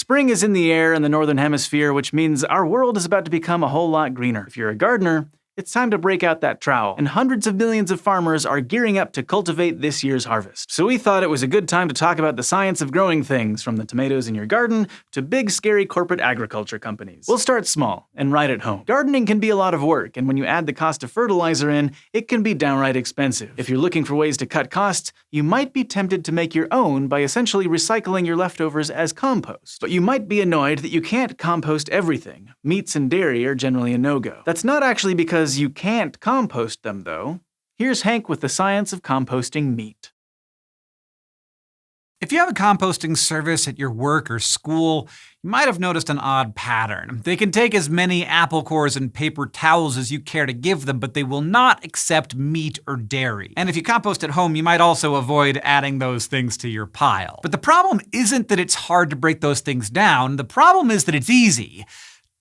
Spring is in the air in the Northern Hemisphere, which means our world is about to become a whole lot greener. If you're a gardener, it's time to break out that trowel, and hundreds of millions of farmers are gearing up to cultivate this year's harvest. So we thought it was a good time to talk about the science of growing things, from the tomatoes in your garden to big scary corporate agriculture companies. We'll start small and right at home. Gardening can be a lot of work, and when you add the cost of fertilizer in, it can be downright expensive. If you're looking for ways to cut costs, you might be tempted to make your own by essentially recycling your leftovers as compost. But you might be annoyed that you can't compost everything. Meats and dairy are generally a no-go. That's not actually because you can't compost them, though. Here's Hank with the science of composting meat. If you have a composting service at your work or school, you might have noticed an odd pattern. They can take as many apple cores and paper towels as you care to give them, but they will not accept meat or dairy. And if you compost at home, you might also avoid adding those things to your pile. But the problem isn't that it's hard to break those things down. The problem is that it's easy.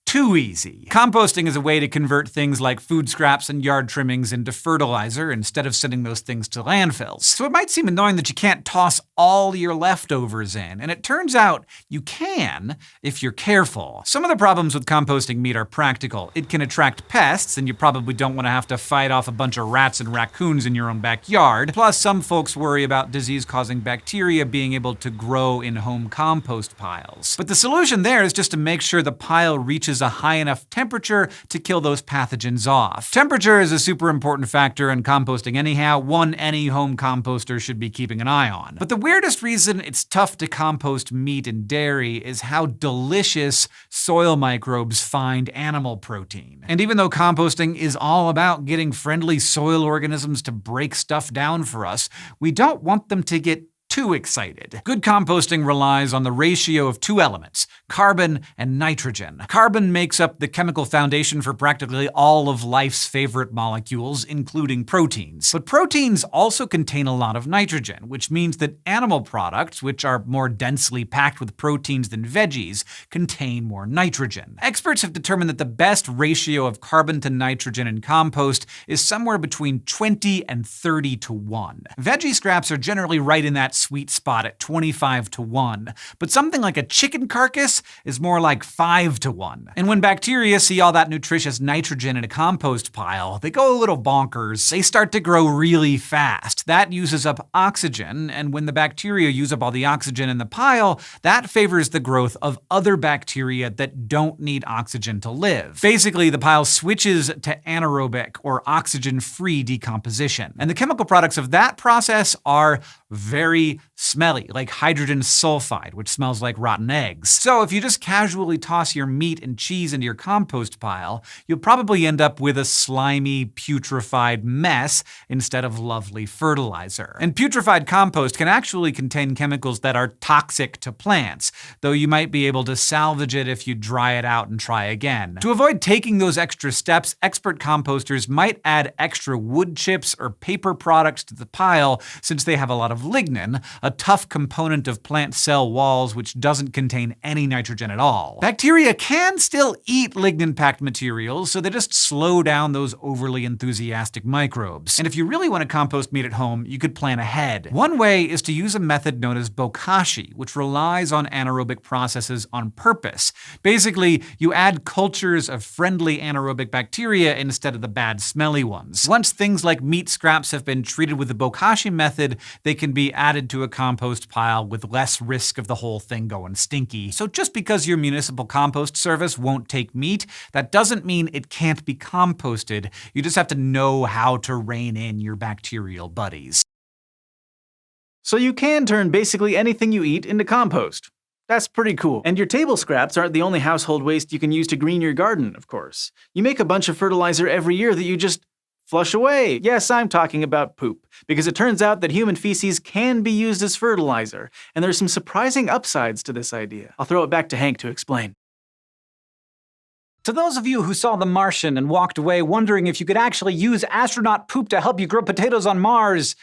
Too easy. Composting is a way to convert things like food scraps and yard trimmings into fertilizer instead of sending those things to landfills. So it might seem annoying that you can't toss all your leftovers in, and it turns out you can if you're careful. Some of the problems with composting meat are practical. It can attract pests, and you probably don't want to have to fight off a bunch of rats and raccoons in your own backyard. Plus, some folks worry about disease-causing bacteria being able to grow in home compost piles. But the solution there is just to make sure the pile reaches a high enough temperature to kill those pathogens off. Temperature is a super important factor in composting anyhow, one any home composter should be keeping an eye on. But the weirdest reason it's tough to compost meat and dairy is how delicious soil microbes find animal protein. And even though composting is all about getting friendly soil organisms to break stuff down for us, we don't want them to get too excited. Good composting relies on the ratio of two elements, carbon and nitrogen. Carbon makes up the chemical foundation for practically all of life's favorite molecules, including proteins. But proteins also contain a lot of nitrogen, which means that animal products, which are more densely packed with proteins than veggies, contain more nitrogen. Experts have determined that the best ratio of carbon to nitrogen in compost is somewhere between 20 and 30 to 1. Veggie scraps are generally right in that sweet spot at 25 to 1, but something like a chicken carcass is more like 5 to 1. And when bacteria see all that nutritious nitrogen in a compost pile, they go a little bonkers. They start to grow really fast. That uses up oxygen, and when the bacteria use up all the oxygen in the pile, that favors the growth of other bacteria that don't need oxygen to live. Basically, the pile switches to anaerobic or oxygen-free decomposition. And the chemical products of that process are very smelly, like hydrogen sulfide, which smells like rotten eggs. So if you just casually toss your meat and cheese into your compost pile, you'll probably end up with a slimy, putrefied mess instead of lovely fertilizer. And putrefied compost can actually contain chemicals that are toxic to plants, though you might be able to salvage it if you dry it out and try again. To avoid taking those extra steps, expert composters might add extra wood chips or paper products to the pile since they have a lot of lignin, a tough component of plant cell walls which doesn't contain any nitrogen at all. Bacteria can still eat lignin-packed materials, so they just slow down those overly enthusiastic microbes. And if you really want to compost meat at home, you could plan ahead. One way is to use a method known as bokashi, which relies on anaerobic processes on purpose. Basically, you add cultures of friendly anaerobic bacteria instead of the bad smelly ones. Once things like meat scraps have been treated with the bokashi method, they can be added to a compost pile with less risk of the whole thing going stinky. So just because your municipal compost service won't take meat, that doesn't mean it can't be composted. You just have to know how to rein in your bacterial buddies. So you can turn basically anything you eat into compost. That's pretty cool. And your table scraps aren't the only household waste you can use to green your garden, of course. You make a bunch of fertilizer every year that you just flush away. Yes, I'm talking about poop, because it turns out that human feces can be used as fertilizer, and there's some surprising upsides to this idea. I'll throw it back to Hank to explain. To those of you who saw The Martian and walked away wondering if you could actually use astronaut poop to help you grow potatoes on Mars,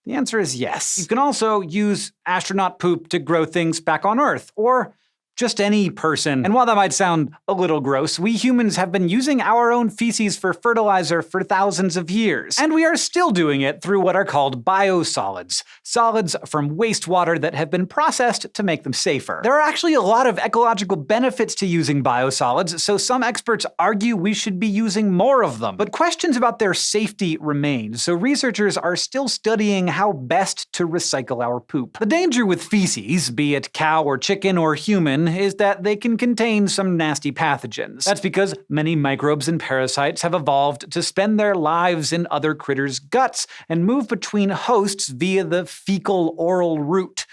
the answer is yes. You can also use astronaut poop to grow things back on Earth, or just any person. And while that might sound a little gross, we humans have been using our own feces for fertilizer for thousands of years. And we are still doing it through what are called biosolids, solids from wastewater that have been processed to make them safer. There are actually a lot of ecological benefits to using biosolids, so some experts argue we should be using more of them. But questions about their safety remain, so researchers are still studying how best to recycle our poop. The danger with feces, be it cow or chicken or human, is that they can contain some nasty pathogens. That's because many microbes and parasites have evolved to spend their lives in other critters' guts and move between hosts via the fecal-oral route.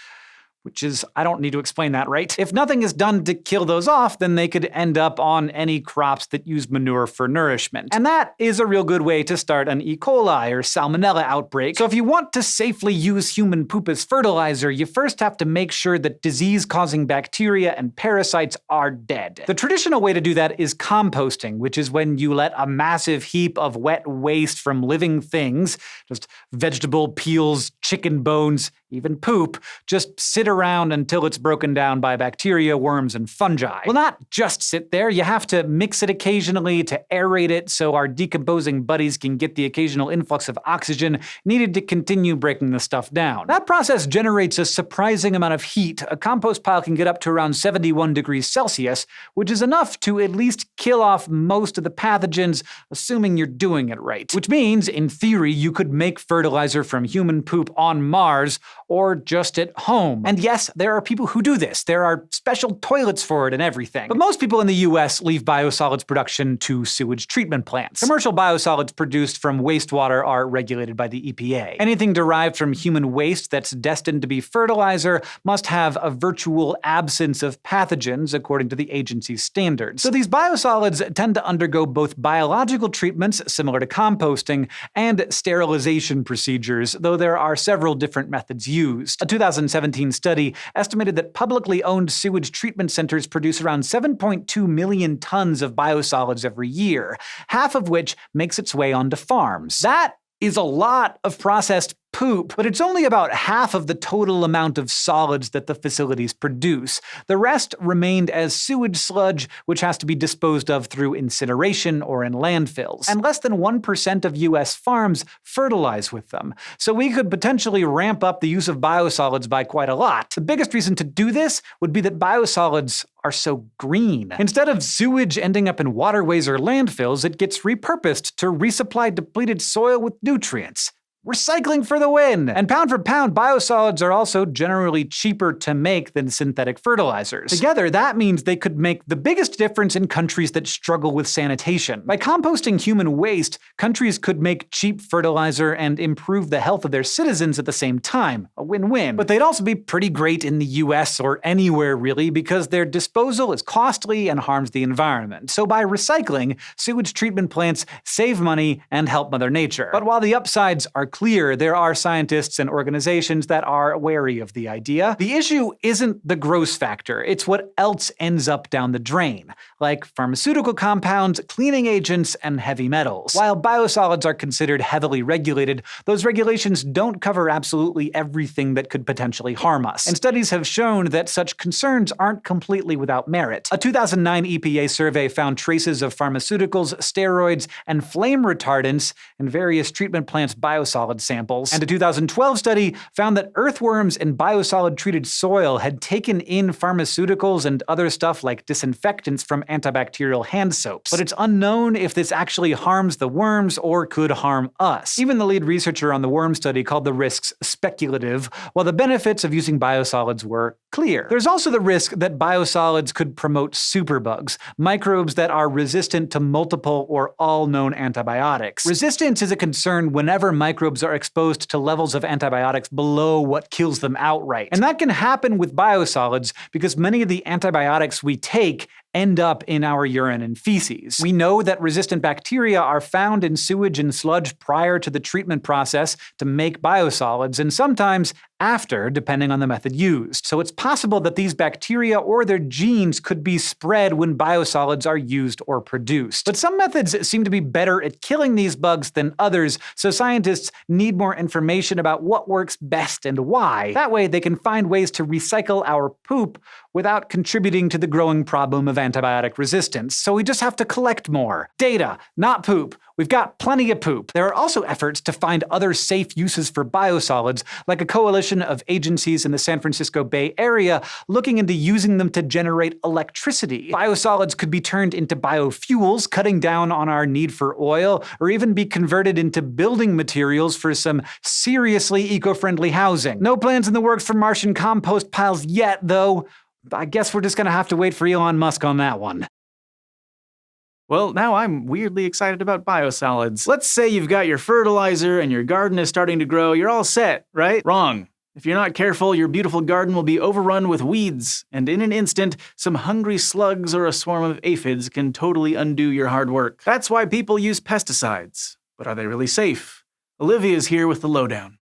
Which is, I don't need to explain that, right? If nothing is done to kill those off, then they could end up on any crops that use manure for nourishment. And that is a real good way to start an E. coli or salmonella outbreak. So if you want to safely use human poop as fertilizer, you first have to make sure that disease-causing bacteria and parasites are dead. The traditional way to do that is composting, which is when you let a massive heap of wet waste from living things, just vegetable peels, chicken bones, even poop, just sit around until it's broken down by bacteria, worms, and fungi. Well, not just sit there. You have to mix it occasionally to aerate it so our decomposing buddies can get the occasional influx of oxygen needed to continue breaking the stuff down. That process generates a surprising amount of heat. A compost pile can get up to around 71 degrees Celsius, which is enough to at least kill off most of the pathogens, assuming you're doing it right. Which means, in theory, you could make fertilizer from human poop on Mars, or just at home. And yes, there are people who do this. There are special toilets for it and everything. But most people in the US leave biosolids production to sewage treatment plants. Commercial biosolids produced from wastewater are regulated by the EPA. Anything derived from human waste that's destined to be fertilizer must have a virtual absence of pathogens according to the agency's standards. So these biosolids tend to undergo both biological treatments, similar to composting, and sterilization procedures, though there are several different methods used. A 2017 study estimated that publicly owned sewage treatment centers produce around 7.2 million tons of biosolids every year, half of which makes its way onto farms. That is a lot of processed poop, but it's only about half of the total amount of solids that the facilities produce. The rest remained as sewage sludge, which has to be disposed of through incineration or in landfills. And less than 1% of US farms fertilize with them. So we could potentially ramp up the use of biosolids by quite a lot. The biggest reason to do this would be that biosolids are so green. Instead of sewage ending up in waterways or landfills, it gets repurposed to resupply depleted soil with nutrients. Recycling for the win! And pound for pound, biosolids are also generally cheaper to make than synthetic fertilizers. Together, that means they could make the biggest difference in countries that struggle with sanitation. By composting human waste, countries could make cheap fertilizer and improve the health of their citizens at the same time. A win-win. But they'd also be pretty great in the US or anywhere really, because their disposal is costly and harms the environment. So by recycling, sewage treatment plants save money and help Mother Nature. But while the upsides are clear, there are scientists and organizations that are wary of the idea. The issue isn't the gross factor, it's what else ends up down the drain, like pharmaceutical compounds, cleaning agents, and heavy metals. While biosolids are considered heavily regulated, those regulations don't cover absolutely everything that could potentially harm us. And studies have shown that such concerns aren't completely without merit. A 2009 EPA survey found traces of pharmaceuticals, steroids, and flame retardants in various treatment plants' biosolids samples. And a 2012 study found that earthworms in biosolid-treated soil had taken in pharmaceuticals and other stuff like disinfectants from antibacterial hand soaps. But it's unknown if this actually harms the worms or could harm us. Even the lead researcher on the worm study called the risks speculative, while the benefits of using biosolids were clear. There's also the risk that biosolids could promote superbugs, microbes that are resistant to multiple or all known antibiotics. Resistance is a concern whenever microbes are exposed to levels of antibiotics below what kills them outright. And that can happen with biosolids because many of the antibiotics we take end up in our urine and feces. We know that resistant bacteria are found in sewage and sludge prior to the treatment process to make biosolids, and sometimes after, depending on the method used. So it's possible that these bacteria or their genes could be spread when biosolids are used or produced. But some methods seem to be better at killing these bugs than others, so scientists need more information about what works best and why. That way they can find ways to recycle our poop without contributing to the growing problem of antibiotic resistance. So we just have to collect more data, not poop. We've got plenty of poop. There are also efforts to find other safe uses for biosolids, like a coalition of agencies in the San Francisco Bay Area looking into using them to generate electricity. Biosolids could be turned into biofuels, cutting down on our need for oil, or even be converted into building materials for some seriously eco-friendly housing. No plans in the works for Martian compost piles yet, though. I guess we're just gonna have to wait for Elon Musk on that one. Well, now I'm weirdly excited about biosolids. Let's say you've got your fertilizer and your garden is starting to grow, you're all set, right? Wrong. If you're not careful, your beautiful garden will be overrun with weeds, and in an instant, some hungry slugs or a swarm of aphids can totally undo your hard work. That's why people use pesticides. But are they really safe? Olivia's here with the lowdown.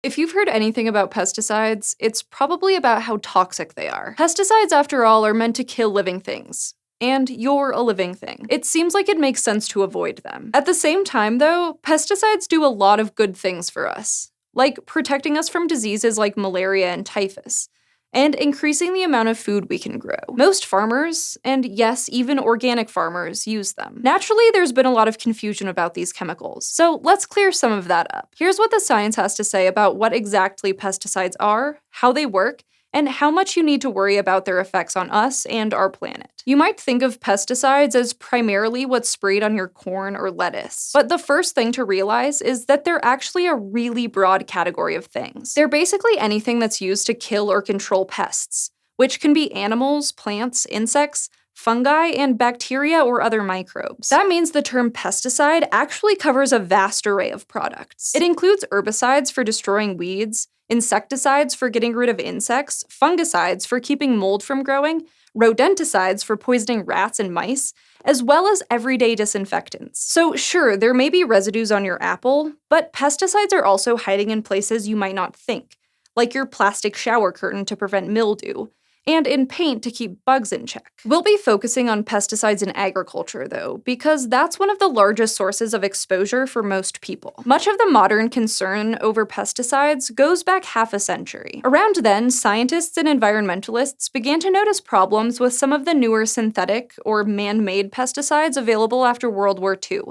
If you've heard anything about pesticides, it's probably about how toxic they are. Pesticides, after all, are meant to kill living things. And you're a living thing. It seems like it makes sense to avoid them. At the same time, though, pesticides do a lot of good things for us, like protecting us from diseases like malaria and typhus, and increasing the amount of food we can grow. Most farmers, and yes, even organic farmers, use them. Naturally, there's been a lot of confusion about these chemicals, so let's clear some of that up. Here's what the science has to say about what exactly pesticides are, how they work, and how much you need to worry about their effects on us and our planet. You might think of pesticides as primarily what's sprayed on your corn or lettuce, but the first thing to realize is that they're actually a really broad category of things. They're basically anything that's used to kill or control pests, which can be animals, plants, insects, fungi, and bacteria or other microbes. That means the term pesticide actually covers a vast array of products. It includes herbicides for destroying weeds, insecticides for getting rid of insects, fungicides for keeping mold from growing, rodenticides for poisoning rats and mice, as well as everyday disinfectants. So sure, there may be residues on your apple, but pesticides are also hiding in places you might not think, like your plastic shower curtain to prevent mildew, and in paint to keep bugs in check. We'll be focusing on pesticides in agriculture, though, because that's one of the largest sources of exposure for most people. Much of the modern concern over pesticides goes back half a century. Around then, scientists and environmentalists began to notice problems with some of the newer synthetic or man-made pesticides available after World War II,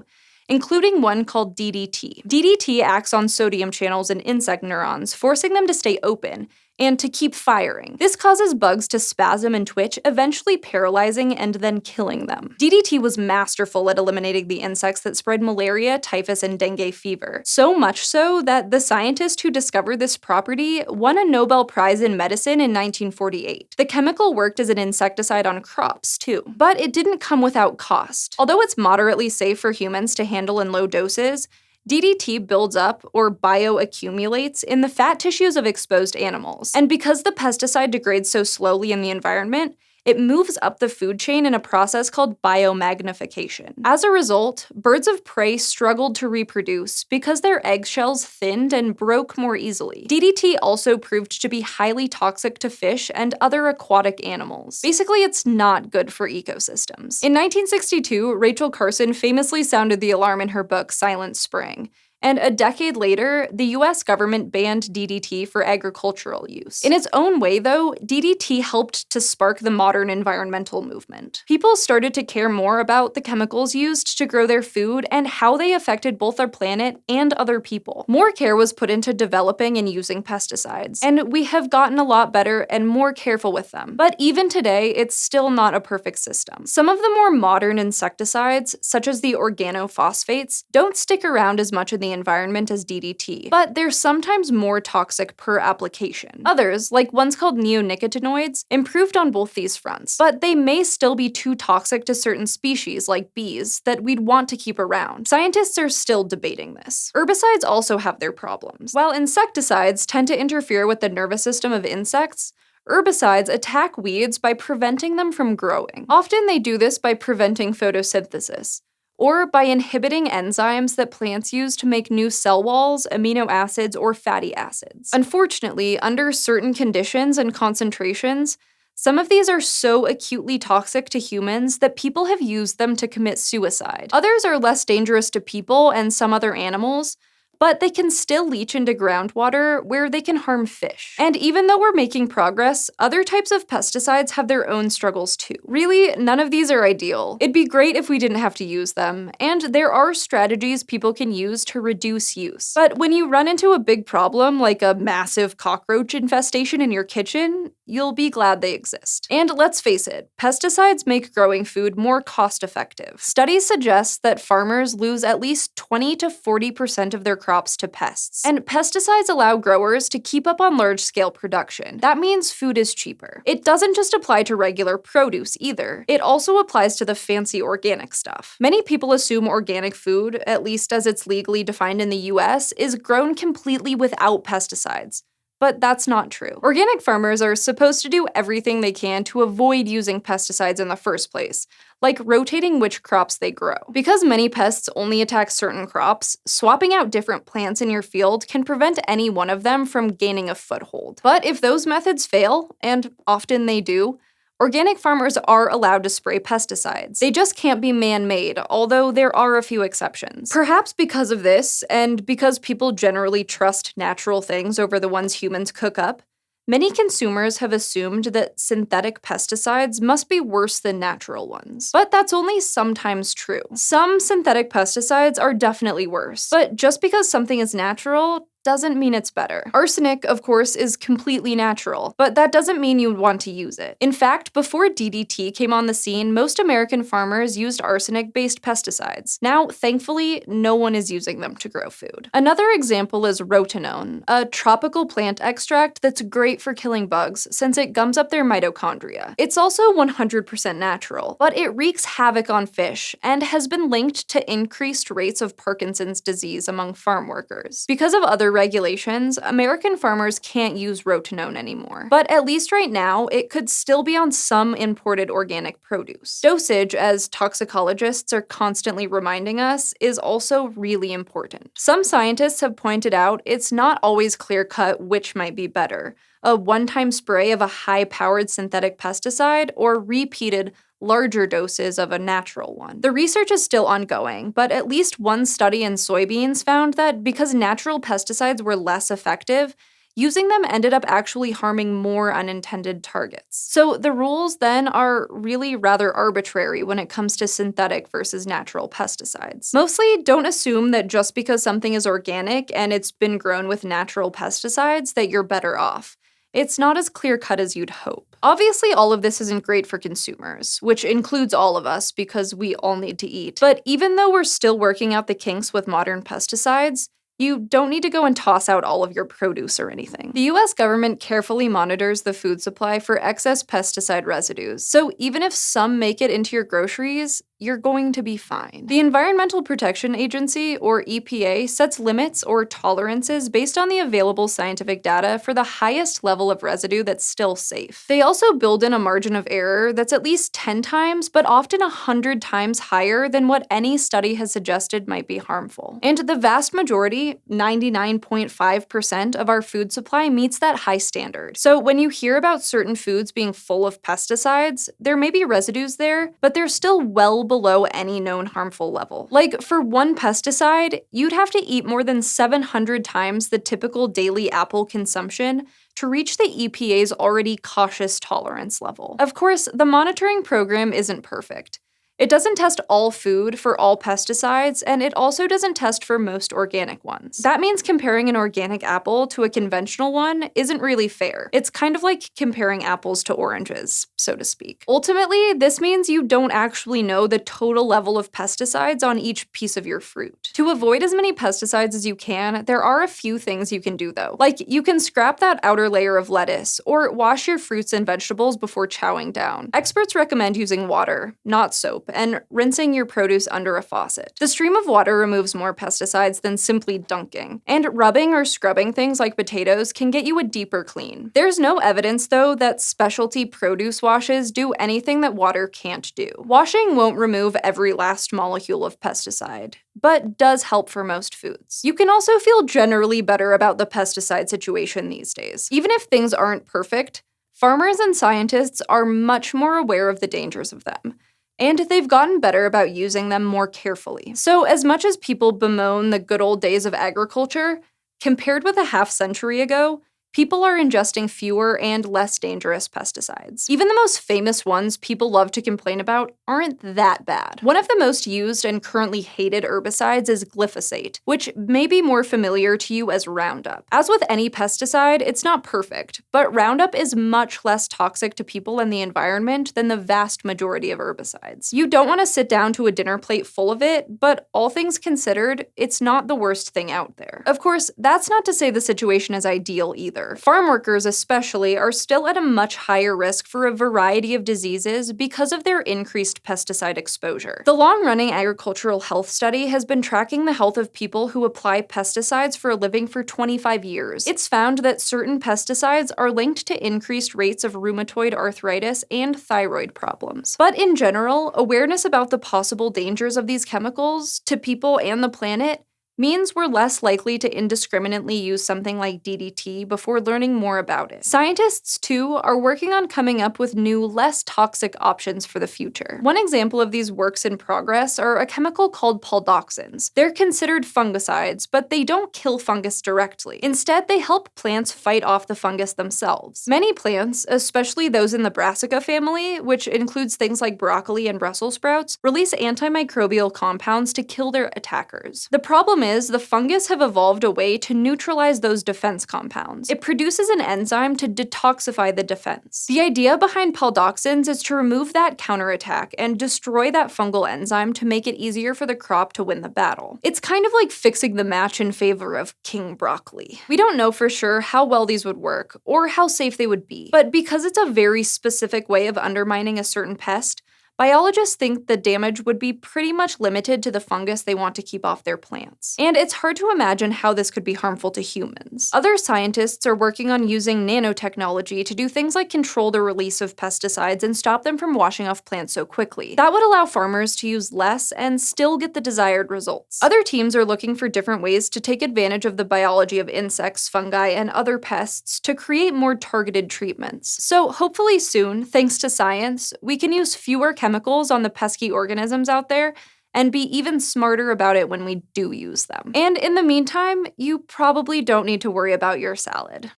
including one called DDT. DDT acts on sodium channels in insect neurons, forcing them to stay open, and to keep firing. This causes bugs to spasm and twitch, eventually paralyzing and then killing them. DDT was masterful at eliminating the insects that spread malaria, typhus, and dengue fever. So much so that the scientist who discovered this property won a Nobel Prize in Medicine in 1948. The chemical worked as an insecticide on crops, too. But it didn't come without cost. Although it's moderately safe for humans to handle in low doses, DDT builds up, or bioaccumulates, in the fat tissues of exposed animals. And because the pesticide degrades so slowly in the environment, it moves up the food chain in a process called biomagnification. As a result, birds of prey struggled to reproduce because their eggshells thinned and broke more easily. DDT also proved to be highly toxic to fish and other aquatic animals. Basically, it's not good for ecosystems. In 1962, Rachel Carson famously sounded the alarm in her book Silent Spring. And a decade later, the US government banned DDT for agricultural use. In its own way, though, DDT helped to spark the modern environmental movement. People started to care more about the chemicals used to grow their food and how they affected both our planet and other people. More care was put into developing and using pesticides, and we have gotten a lot better and more careful with them. But even today, it's still not a perfect system. Some of the more modern insecticides, such as the organophosphates, don't stick around as much in the environment as DDT, but they're sometimes more toxic per application. Others, like ones called neonicotinoids, improved on both these fronts, but they may still be too toxic to certain species, like bees, that we'd want to keep around. Scientists are still debating this. Herbicides also have their problems. While insecticides tend to interfere with the nervous system of insects, Herbicides attack weeds by preventing them from growing. Often they do this by preventing photosynthesis, or by inhibiting enzymes that plants use to make new cell walls, amino acids, or fatty acids. Unfortunately, under certain conditions and concentrations, some of these are so acutely toxic to humans that people have used them to commit suicide. Others are less dangerous to people and some other animals, but they can still leach into groundwater where they can harm fish. And even though we're making progress, other types of pesticides have their own struggles too. Really, none of these are ideal. It'd be great if we didn't have to use them, and there are strategies people can use to reduce use. But when you run into a big problem like a massive cockroach infestation in your kitchen, you'll be glad they exist. And let's face it, pesticides make growing food more cost-effective. Studies suggest that farmers lose at least 20 to 40% of their crops to pests. And pesticides allow growers to keep up on large-scale production. That means food is cheaper. It doesn't just apply to regular produce either. It also applies to the fancy organic stuff. Many people assume organic food, at least as it's legally defined in the US, is grown completely without pesticides. But that's not true. Organic farmers are supposed to do everything they can to avoid using pesticides in the first place, like rotating which crops they grow. Because many pests only attack certain crops, swapping out different plants in your field can prevent any one of them from gaining a foothold. But if those methods fail, and often they do, organic farmers are allowed to spray pesticides. They just can't be man-made, although there are a few exceptions. Perhaps because of this, and because people generally trust natural things over the ones humans cook up, many consumers have assumed that synthetic pesticides must be worse than natural ones. But that's only sometimes true. Some synthetic pesticides are definitely worse, but just because something is natural doesn't mean it's better. Arsenic, of course, is completely natural, but that doesn't mean you would want to use it. In fact, before DDT came on the scene, most American farmers used arsenic-based pesticides. Now, thankfully, no one is using them to grow food. Another example is rotenone, a tropical plant extract that's great for killing bugs since it gums up their mitochondria. It's also 100% natural, but it wreaks havoc on fish and has been linked to increased rates of Parkinson's disease among farm workers. Because of other regulations, American farmers can't use rotenone anymore. But at least right now, it could still be on some imported organic produce. Dosage, as toxicologists are constantly reminding us, is also really important. Some scientists have pointed out it's not always clear-cut which might be better: a one-time spray of a high-powered synthetic pesticide or repeated larger doses of a natural one. The research is still ongoing, but at least one study in soybeans found that because natural pesticides were less effective, using them ended up actually harming more unintended targets. So the rules then are really rather arbitrary when it comes to synthetic versus natural pesticides. Mostly, don't assume that just because something is organic and it's been grown with natural pesticides that you're better off. It's not as clear-cut as you'd hope. Obviously, all of this isn't great for consumers, which includes all of us because we all need to eat. But even though we're still working out the kinks with modern pesticides, you don't need to go and toss out all of your produce or anything. The US government carefully monitors the food supply for excess pesticide residues, so even if some make it into your groceries, you're going to be fine. The Environmental Protection Agency, or EPA, sets limits or tolerances based on the available scientific data for the highest level of residue that's still safe. They also build in a margin of error that's at least 10 times, but often 100 times higher than what any study has suggested might be harmful. And the vast majority, 99.5% of our food supply meets that high standard. So when you hear about certain foods being full of pesticides, there may be residues there, but they're still well below any known harmful level. Like, for one pesticide, you'd have to eat more than 700 times the typical daily apple consumption to reach the EPA's already cautious tolerance level. Of course, the monitoring program isn't perfect. It doesn't test all food for all pesticides, and it also doesn't test for most organic ones. That means comparing an organic apple to a conventional one isn't really fair. It's kind of like comparing apples to oranges, so to speak. Ultimately, this means you don't actually know the total level of pesticides on each piece of your fruit. To avoid as many pesticides as you can, there are a few things you can do though. Like, you can scrap that outer layer of lettuce, or wash your fruits and vegetables before chowing down. Experts recommend using water, not soap, and rinsing your produce under a faucet. The stream of water removes more pesticides than simply dunking, and rubbing or scrubbing things like potatoes can get you a deeper clean. There's no evidence, though, that specialty produce washes do anything that water can't do. Washing won't remove every last molecule of pesticide, but does help for most foods. You can also feel generally better about the pesticide situation these days. Even if things aren't perfect, farmers and scientists are much more aware of the dangers of them, and they've gotten better about using them more carefully. So as much as people bemoan the good old days of agriculture, compared with a half-century ago, people are ingesting fewer and less dangerous pesticides. Even the most famous ones people love to complain about aren't that bad. One of the most used and currently hated herbicides is glyphosate, which may be more familiar to you as Roundup. As with any pesticide, it's not perfect, but Roundup is much less toxic to people and the environment than the vast majority of herbicides. You don't want to sit down to a dinner plate full of it, but all things considered, it's not the worst thing out there. Of course, that's not to say the situation is ideal either. Farm workers especially are still at a much higher risk for a variety of diseases because of their increased pesticide exposure. The long-running agricultural health study has been tracking the health of people who apply pesticides for a living for 25 years. It's found that certain pesticides are linked to increased rates of rheumatoid arthritis and thyroid problems. But in general, awareness about the possible dangers of these chemicals to people and the planet means we're less likely to indiscriminately use something like DDT before learning more about it. Scientists, too, are working on coming up with new, less toxic options for the future. One example of these works in progress are a chemical called poldoxins. They're considered fungicides, but they don't kill fungus directly. Instead, they help plants fight off the fungus themselves. Many plants, especially those in the Brassica family, which includes things like broccoli and Brussels sprouts, release antimicrobial compounds to kill their attackers. The problem is the fungus have evolved a way to neutralize those defense compounds. It produces an enzyme to detoxify the defense. The idea behind poldoxins is to remove that counterattack and destroy that fungal enzyme to make it easier for the crop to win the battle. It's kind of like fixing the match in favor of king broccoli. We don't know for sure how well these would work or how safe they would be, but because it's a very specific way of undermining a certain pest, biologists think the damage would be pretty much limited to the fungus they want to keep off their plants. And it's hard to imagine how this could be harmful to humans. Other scientists are working on using nanotechnology to do things like control the release of pesticides and stop them from washing off plants so quickly. That would allow farmers to use less and still get the desired results. Other teams are looking for different ways to take advantage of the biology of insects, fungi, and other pests to create more targeted treatments. So hopefully soon, thanks to science, we can use fewer chemicals on the pesky organisms out there and be even smarter about it when we do use them. And in the meantime, you probably don't need to worry about your salad.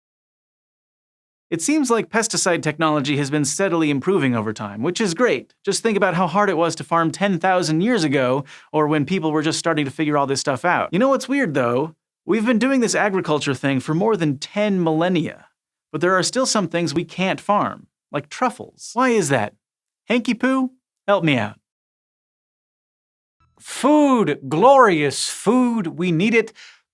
It seems like pesticide technology has been steadily improving over time, which is great. Just think about how hard it was to farm 10,000 years ago, or when people were just starting to figure all this stuff out. You know what's weird though? We've been doing this agriculture thing for more than 10 millennia, but there are still some things we can't farm, like truffles. Why is that? Hanky Poo? Help me out. Food, glorious food. We need it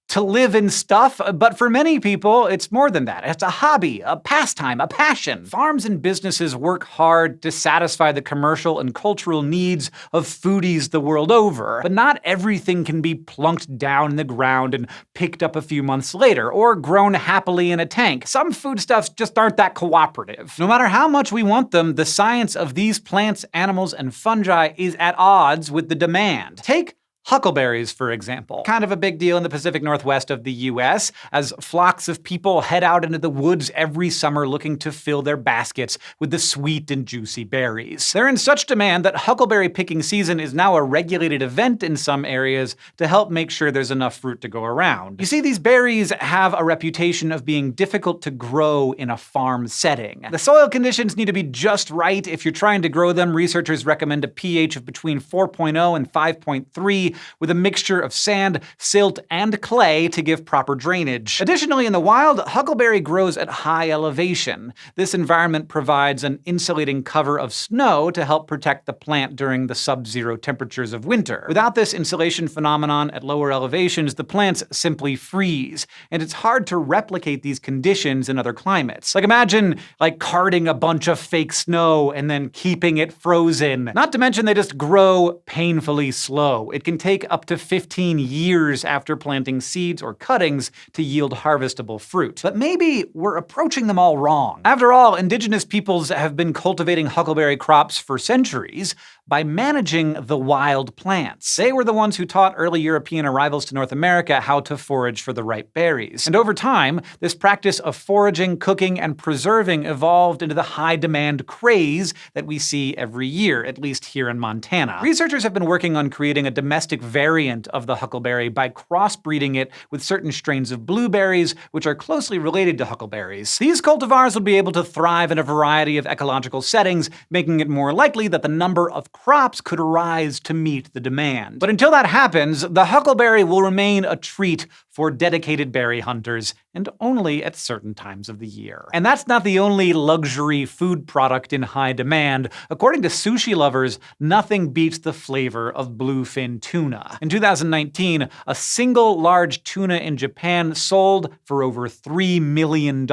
to live and stuff, but for many people, it's more than that. It's a hobby, a pastime, a passion. Farms and businesses work hard to satisfy the commercial and cultural needs of foodies the world over, but not everything can be plunked down in the ground and picked up a few months later, or grown happily in a tank. Some foodstuffs just aren't that cooperative. No matter how much we want them, the science of these plants, animals, and fungi is at odds with the demand. Take huckleberries, for example. Kind of a big deal in the Pacific Northwest of the US, as flocks of people head out into the woods every summer looking to fill their baskets with the sweet and juicy berries. They're in such demand that huckleberry picking season is now a regulated event in some areas to help make sure there's enough fruit to go around. You see, these berries have a reputation of being difficult to grow in a farm setting. The soil conditions need to be just right. If you're trying to grow them, researchers recommend a pH of between 4.0 and 5.3, with a mixture of sand, silt, and clay to give proper drainage. Additionally, in the wild, huckleberry grows at high elevation. This environment provides an insulating cover of snow to help protect the plant during the sub-zero temperatures of winter. Without this insulation phenomenon at lower elevations, the plants simply freeze, and it's hard to replicate these conditions in other climates. Imagine, carting a bunch of fake snow and then keeping it frozen. Not to mention they just grow painfully slow. It can take up to 15 years after planting seeds or cuttings to yield harvestable fruit. But maybe we're approaching them all wrong. After all, indigenous peoples have been cultivating huckleberry crops for centuries by managing the wild plants. They were the ones who taught early European arrivals to North America how to forage for the ripe berries. And over time, this practice of foraging, cooking, and preserving evolved into the high-demand craze that we see every year, at least here in Montana. Researchers have been working on creating a domestic variant of the huckleberry by crossbreeding it with certain strains of blueberries, which are closely related to huckleberries. These cultivars will be able to thrive in a variety of ecological settings, making it more likely that the number of crops could rise to meet the demand. But until that happens, the huckleberry will remain a treat for dedicated berry hunters, and only at certain times of the year. And that's not the only luxury food product in high demand. According to sushi lovers, nothing beats the flavor of bluefin tuna. In 2019, a single large tuna in Japan sold for over $3 million.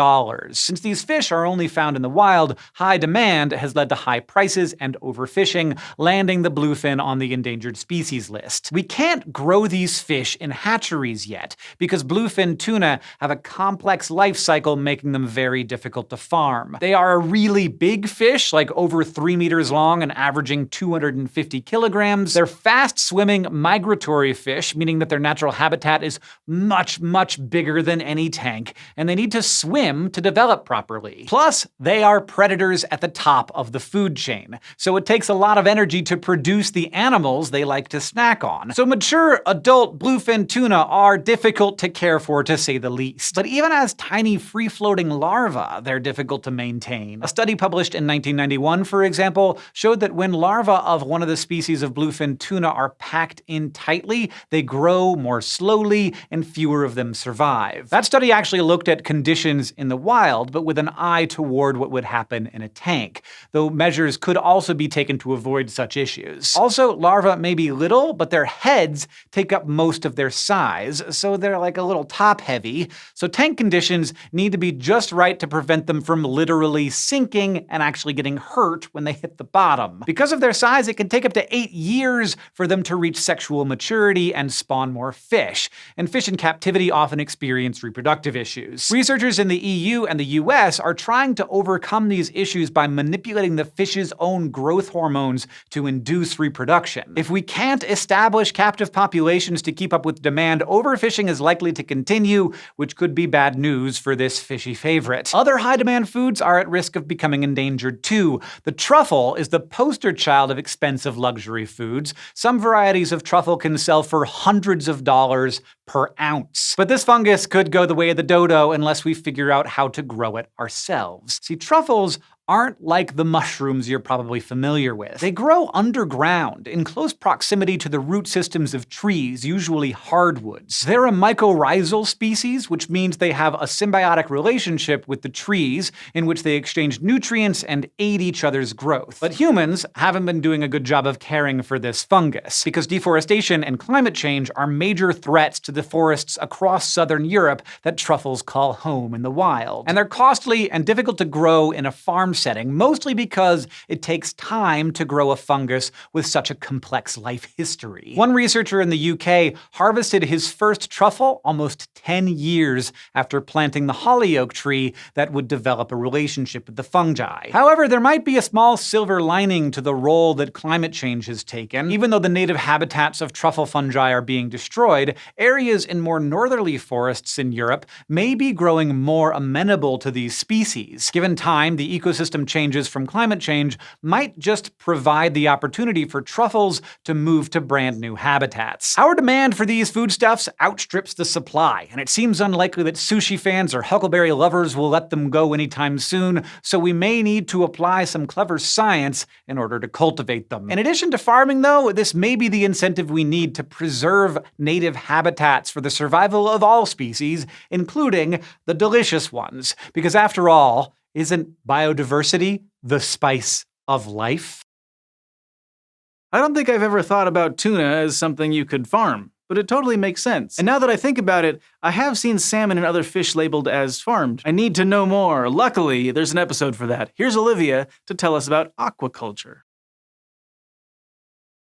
Since these fish are only found in the wild, high demand has led to high prices and overfishing, landing the bluefin on the endangered species list. We can't grow these fish in hatcheries yet, because bluefin tuna have a complex life cycle, making them very difficult to farm. They are a really big fish, over 3 meters long and averaging 250 kilograms. They're fast-swimming migratory fish, meaning that their natural habitat is much, much bigger than any tank, and they need to swim to develop properly. Plus, they are predators at the top of the food chain, so it takes a lot of energy to produce the animals they like to snack on. So mature adult bluefin tuna are difficult to care for, to say the least. But even as tiny free-floating larvae, they're difficult to maintain. A study published in 1991, for example, showed that when larvae of one of the species of bluefin tuna are packed in tightly, they grow more slowly and fewer of them survive. That study actually looked at conditions in the wild, but with an eye toward what would happen in a tank, though measures could also be taken to avoid such issues. Also, larvae may be little, but their heads take up most of their size, so they're a little top-heavy, so tank conditions need to be just right to prevent them from literally sinking and actually getting hurt when they hit the bottom. Because of their size, it can take up to 8 years for them to reach sexual maturity and spawn more fish, and fish in captivity often experience reproductive issues. Researchers in the EU and the US are trying to overcome these issues by manipulating the fish's own growth hormones to induce reproduction. If we can't establish captive populations to keep up with demand, overfishing is likely to continue, which could be bad news for this fishy favorite. Other high-demand foods are at risk of becoming endangered too. The truffle is the poster child of expensive luxury foods. Some varieties of truffle can sell for hundreds of dollars per ounce. But this fungus could go the way of the dodo unless we figure out how to grow it ourselves. See, truffles aren't like the mushrooms you're probably familiar with. They grow underground, in close proximity to the root systems of trees, usually hardwoods. They're a mycorrhizal species, which means they have a symbiotic relationship with the trees, in which they exchange nutrients and aid each other's growth. But humans haven't been doing a good job of caring for this fungus, because deforestation and climate change are major threats to the forests across southern Europe that truffles call home in the wild. And they're costly and difficult to grow in a farm setting, mostly because it takes time to grow a fungus with such a complex life history. One researcher in the UK harvested his first truffle almost 10 years after planting the hollyoak tree that would develop a relationship with the fungi. However, there might be a small silver lining to the role that climate change has taken. Even though the native habitats of truffle fungi are being destroyed, areas in more northerly forests in Europe may be growing more amenable to these species. Given time, the ecosystem ecosystem changes from climate change might just provide the opportunity for truffles to move to brand new habitats. Our demand for these foodstuffs outstrips the supply, and it seems unlikely that sushi fans or huckleberry lovers will let them go anytime soon, so we may need to apply some clever science in order to cultivate them. In addition to farming, though, this may be the incentive we need to preserve native habitats for the survival of all species, including the delicious ones. Because after all, isn't biodiversity the spice of life? I don't think I've ever thought about tuna as something you could farm, but it totally makes sense. And now that I think about it, I have seen salmon and other fish labeled as farmed. I need to know more. Luckily, there's an episode for that. Here's Olivia to tell us about aquaculture.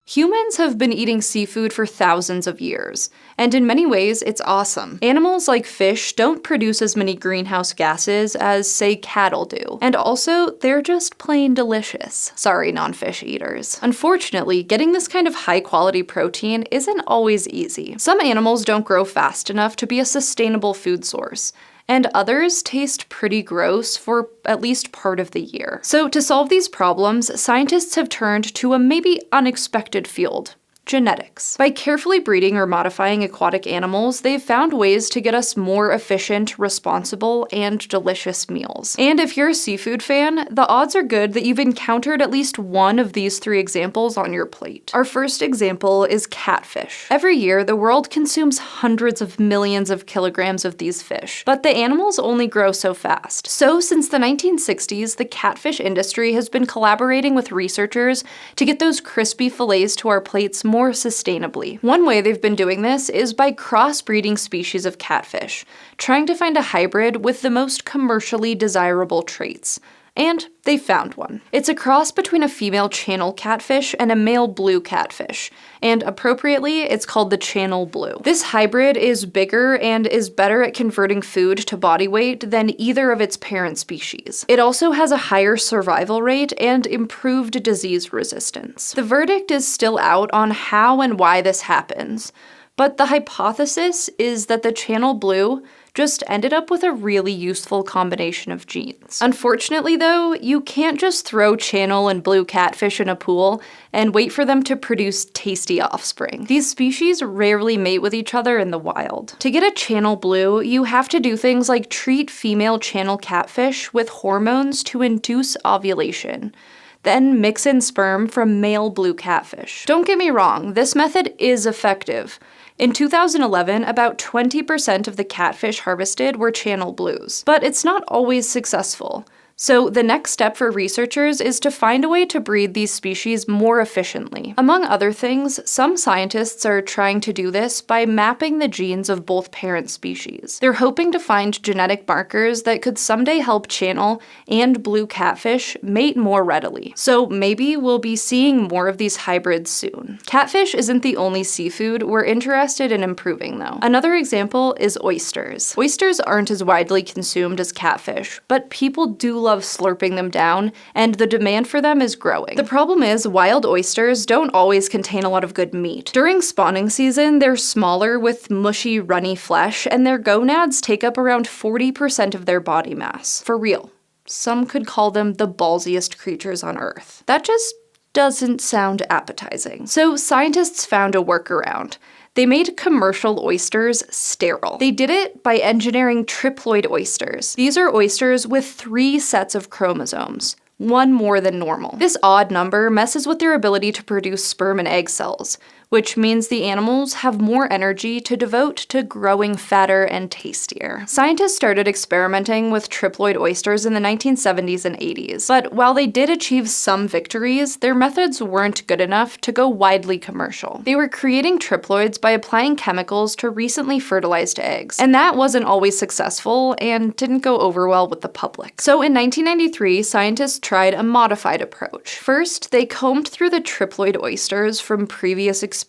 Humans have been eating seafood for thousands of years, and in many ways, it's awesome. Animals like fish don't produce as many greenhouse gases as, say, cattle do. And also, they're just plain delicious. Sorry, non-fish eaters. Unfortunately, getting this kind of high-quality protein isn't always easy. Some animals don't grow fast enough to be a sustainable food source, and others taste pretty gross for at least part of the year. So to solve these problems, scientists have turned to a maybe unexpected field: genetics. By carefully breeding or modifying aquatic animals, they've found ways to get us more efficient, responsible, and delicious meals. And if you're a seafood fan, the odds are good that you've encountered at least one of these three examples on your plate. Our first example is catfish. Every year, the world consumes hundreds of millions of kilograms of these fish, but the animals only grow so fast. So since the 1960s, the catfish industry has been collaborating with researchers to get those crispy fillets to our plates more sustainably. One way they've been doing this is by crossbreeding species of catfish, trying to find a hybrid with the most commercially desirable traits. And they found one. It's a cross between a female channel catfish and a male blue catfish, and appropriately, it's called the channel blue. This hybrid is bigger and is better at converting food to body weight than either of its parent species. It also has a higher survival rate and improved disease resistance. The verdict is still out on how and why this happens, but the hypothesis is that the channel blue just ended up with a really useful combination of genes. Unfortunately, though, you can't just throw channel and blue catfish in a pool and wait for them to produce tasty offspring. These species rarely mate with each other in the wild. To get a channel blue, you have to do things like treat female channel catfish with hormones to induce ovulation, then mix in sperm from male blue catfish. Don't get me wrong, this method is effective. In 2011, about 20% of the catfish harvested were channel blues, but it's not always successful. So the next step for researchers is to find a way to breed these species more efficiently. Among other things, some scientists are trying to do this by mapping the genes of both parent species. They're hoping to find genetic markers that could someday help channel and blue catfish mate more readily. So maybe we'll be seeing more of these hybrids soon. Catfish isn't the only seafood we're interested in improving, though. Another example is oysters. Oysters aren't as widely consumed as catfish, but people do love slurping them down, and the demand for them is growing. The problem is, wild oysters don't always contain a lot of good meat. During spawning season, they're smaller with mushy, runny flesh, and their gonads take up around 40% of their body mass. For real. Some could call them the ballsiest creatures on Earth. That just doesn't sound appetizing. So scientists found a workaround. They made commercial oysters sterile. They did it by engineering triploid oysters. These are oysters with 3 sets of chromosomes, one more than normal. This odd number messes with their ability to produce sperm and egg cells, which means the animals have more energy to devote to growing fatter and tastier. Scientists started experimenting with triploid oysters in the 1970s and 80s, but while they did achieve some victories, their methods weren't good enough to go widely commercial. They were creating triploids by applying chemicals to recently fertilized eggs, and that wasn't always successful and didn't go over well with the public. So in 1993, scientists tried a modified approach. First, they combed through the triploid oysters from previous experiments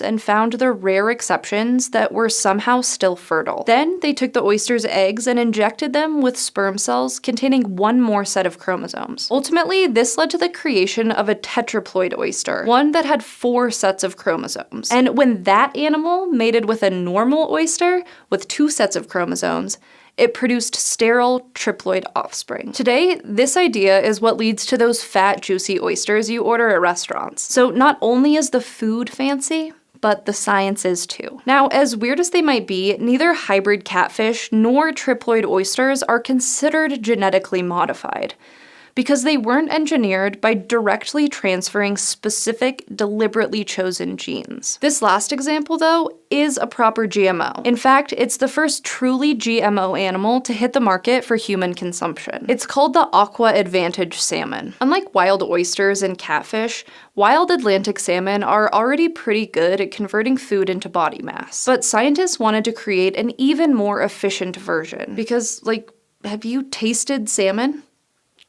and found the rare exceptions that were somehow still fertile. Then they took the oyster's eggs and injected them with sperm cells containing one more set of chromosomes. Ultimately, this led to the creation of a tetraploid oyster, one that had 4 sets of chromosomes. And when that animal mated with a normal oyster with 2 sets of chromosomes, It produced sterile, triploid offspring. Today, this idea is what leads to those fat, juicy oysters you order at restaurants. So not only is the food fancy, but the science is too. Now, as weird as they might be, neither hybrid catfish nor triploid oysters are considered genetically modified, because they weren't engineered by directly transferring specific, deliberately chosen genes. This last example, though, is a proper GMO. In fact, it's the first truly GMO animal to hit the market for human consumption. It's called the Aqua Advantage salmon. Unlike wild oysters and catfish, wild Atlantic salmon are already pretty good at converting food into body mass. But scientists wanted to create an even more efficient version, because, have you tasted salmon?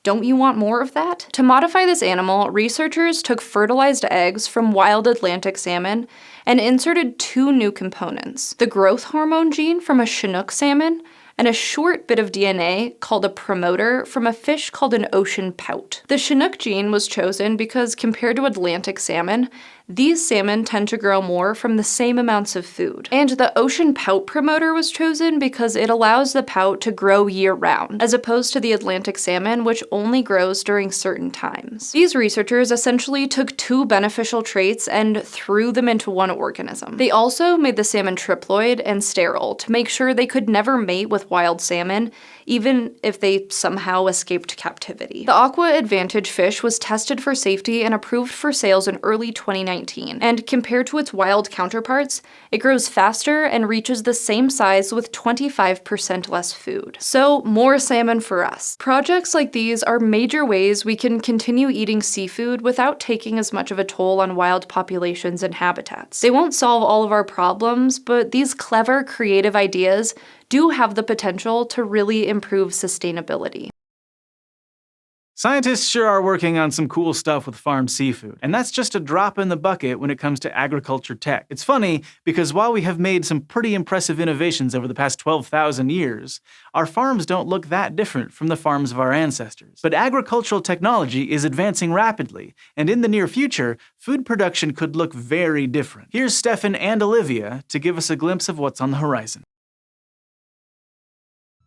Don't you want more of that? To modify this animal, researchers took fertilized eggs from wild Atlantic salmon and inserted 2 new components: the growth hormone gene from a Chinook salmon and a short bit of DNA called a promoter from a fish called an ocean pout. The Chinook gene was chosen because, compared to Atlantic salmon, these salmon tend to grow more from the same amounts of food. And the ocean pout promoter was chosen because it allows the pout to grow year-round, as opposed to the Atlantic salmon, which only grows during certain times. These researchers essentially took 2 beneficial traits and threw them into one organism. They also made the salmon triploid and sterile to make sure they could never mate with wild salmon, even if they somehow escaped captivity. The Aqua Advantage fish was tested for safety and approved for sales in early 2019. And compared to its wild counterparts, it grows faster and reaches the same size with 25% less food. So, more salmon for us. Projects like these are major ways we can continue eating seafood without taking as much of a toll on wild populations and habitats. They won't solve all of our problems, but these clever, creative ideas do have the potential to really improve sustainability. Scientists sure are working on some cool stuff with farmed seafood, and that's just a drop in the bucket when it comes to agriculture tech. It's funny, because while we have made some pretty impressive innovations over the past 12,000 years, our farms don't look that different from the farms of our ancestors. But agricultural technology is advancing rapidly, and in the near future, food production could look very different. Here's Stefan and Olivia to give us a glimpse of what's on the horizon.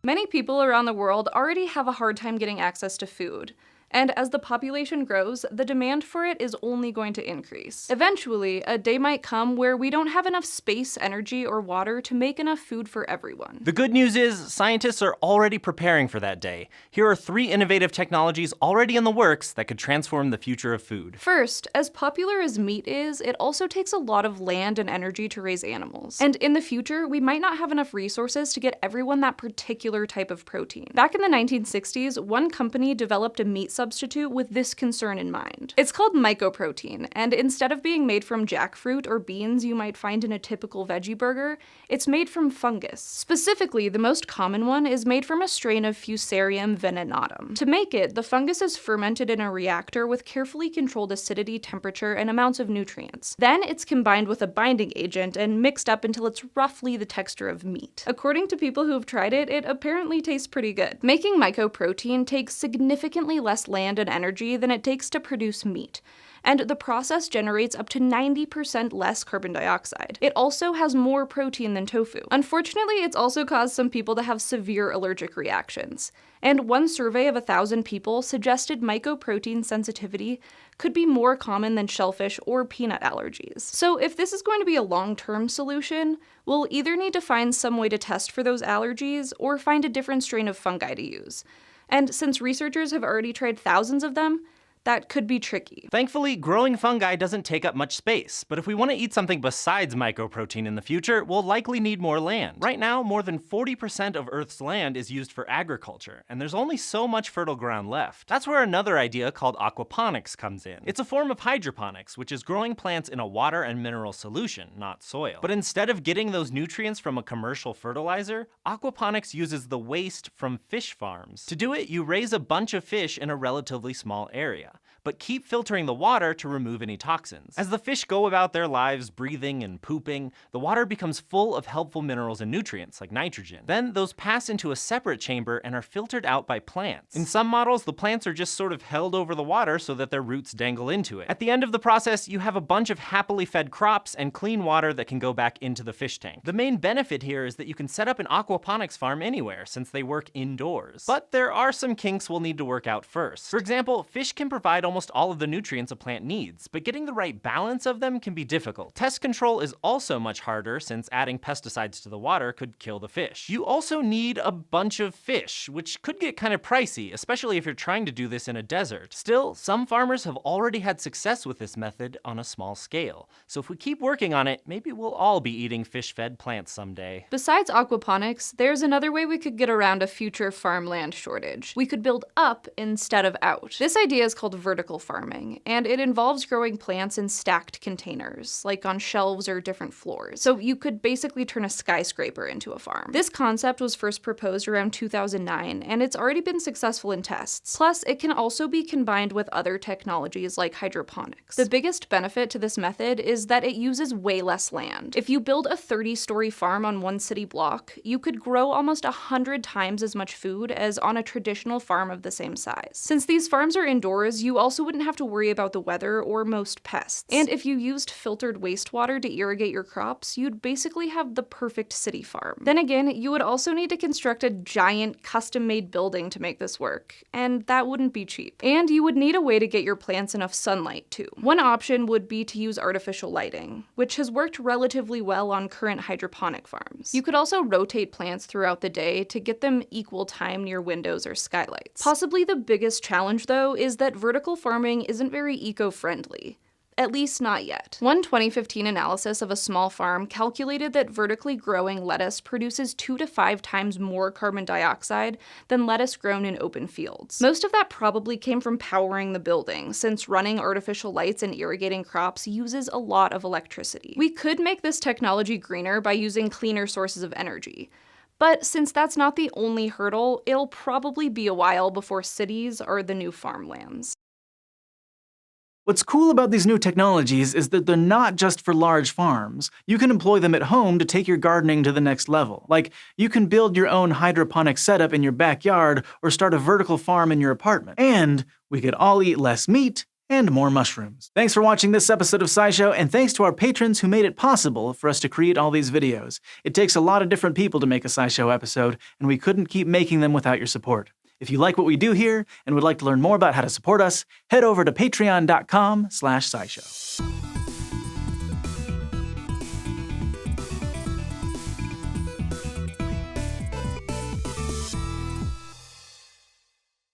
Many people around the world already have a hard time getting access to food, and as the population grows, the demand for it is only going to increase. Eventually, a day might come where we don't have enough space, energy, or water to make enough food for everyone. The good news is, scientists are already preparing for that day. Here are 3 innovative technologies already in the works that could transform the future of food. First, as popular as meat is, it also takes a lot of land and energy to raise animals. And in the future, we might not have enough resources to get everyone that particular type of protein. Back in the 1960s, one company developed a meat substitute with this concern in mind. It's called mycoprotein, and instead of being made from jackfruit or beans you might find in a typical veggie burger, it's made from fungus. Specifically, the most common one is made from a strain of Fusarium venenatum. To make it, the fungus is fermented in a reactor with carefully controlled acidity, temperature, and amounts of nutrients. Then it's combined with a binding agent and mixed up until it's roughly the texture of meat. According to people who have tried it, it apparently tastes pretty good. Making mycoprotein takes significantly less land and energy than it takes to produce meat, and the process generates up to 90% less carbon dioxide. It also has more protein than tofu. Unfortunately, it's also caused some people to have severe allergic reactions, and one survey of 1,000 people suggested mycoprotein sensitivity could be more common than shellfish or peanut allergies. So if this is going to be a long-term solution, we'll either need to find some way to test for those allergies or find a different strain of fungi to use. And since researchers have already tried thousands of them, that could be tricky. Thankfully, growing fungi doesn't take up much space, but if we want to eat something besides mycoprotein in the future, we'll likely need more land. Right now, more than 40% of Earth's land is used for agriculture, and there's only so much fertile ground left. That's where another idea called aquaponics comes in. It's a form of hydroponics, which is growing plants in a water and mineral solution, not soil. But instead of getting those nutrients from a commercial fertilizer, aquaponics uses the waste from fish farms. To do it, you raise a bunch of fish in a relatively small area. but keep filtering the water to remove any toxins. As the fish go about their lives breathing and pooping, the water becomes full of helpful minerals and nutrients like nitrogen. Then those pass into a separate chamber and are filtered out by plants. In some models, the plants are just sort of held over the water so that their roots dangle into it. At the end of the process, you have a bunch of happily fed crops and clean water that can go back into the fish tank. The main benefit here is that you can set up an aquaponics farm anywhere since they work indoors. But there are some kinks we'll need to work out first. For example, fish can provide almost all of the nutrients a plant needs, but getting the right balance of them can be difficult. Pest control is also much harder since adding pesticides to the water could kill the fish. You also need a bunch of fish, which could get kind of pricey, especially if you're trying to do this in a desert. Still, some farmers have already had success with this method on a small scale. So if we keep working on it, maybe we'll all be eating fish-fed plants someday. Besides aquaponics, there's another way we could get around a future farmland shortage. We could build up instead of out. This idea is called vertical farming, and it involves growing plants in stacked containers, like on shelves or different floors. So you could basically turn a skyscraper into a farm. This concept was first proposed around 2009, and it's already been successful in tests. Plus, it can also be combined with other technologies like hydroponics. The biggest benefit to this method is that it uses way less land. If you build a 30-story farm on one city block, you could grow almost 100 times as much food as on a traditional farm of the same size. Since these farms are indoors, you also wouldn't have to worry about the weather or most pests. And if you used filtered wastewater to irrigate your crops, you'd basically have the perfect city farm. Then again, you would also need to construct a giant custom-made building to make this work, and that wouldn't be cheap. And you would need a way to get your plants enough sunlight too. One option would be to use artificial lighting, which has worked relatively well on current hydroponic farms. You could also rotate plants throughout the day to get them equal time near windows or skylights. Possibly the biggest challenge, though, is that vertical farming isn't very eco-friendly. At least not yet. One 2015 analysis of a small farm calculated that vertically growing lettuce produces 2 to 5 times more carbon dioxide than lettuce grown in open fields. Most of that probably came from powering the building, since running artificial lights and irrigating crops uses a lot of electricity. We could make this technology greener by using cleaner sources of energy. But since that's not the only hurdle, it'll probably be a while before cities are the new farmlands. What's cool about these new technologies is that they're not just for large farms. You can employ them at home to take your gardening to the next level. Like, you can build your own hydroponic setup in your backyard or start a vertical farm in your apartment. And we could all eat less meat and more mushrooms. Thanks for watching this episode of SciShow, and thanks to our patrons who made it possible for us to create all these videos. It takes a lot of different people to make a SciShow episode, and we couldn't keep making them without your support. If you like what we do here and would like to learn more about how to support us, head over to patreon.com/SciShow.